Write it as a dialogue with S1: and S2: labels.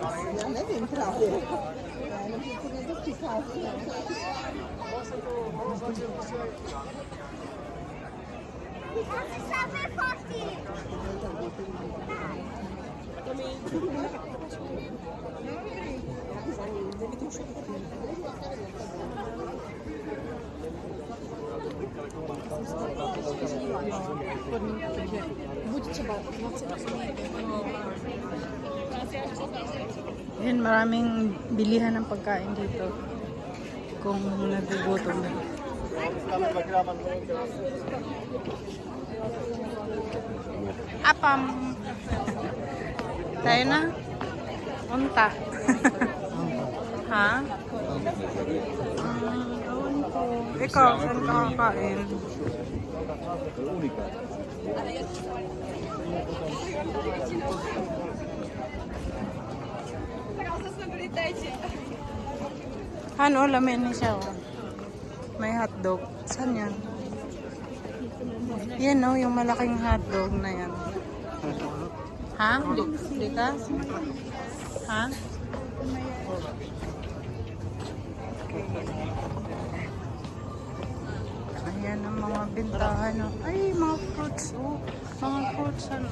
S1: Ja, ne wiem, prawie. No przecież nie do przikazu.
S2: Yan, maraming bilihan ng pagkain dito. Kung nagugutom. Apam. Tayo na? Unta. Ha? Ewan ko. Ikaw, saan ka kakain? Ano, lamin niya siya. Oh. May hotdog. Saan yan? Yan o, yung malaking hotdog na yan. Ha? Di ka? Ha? Ayan ang mga bintahan. Oh. Ay, mga fruits. Oh. Mga fruits. Ano?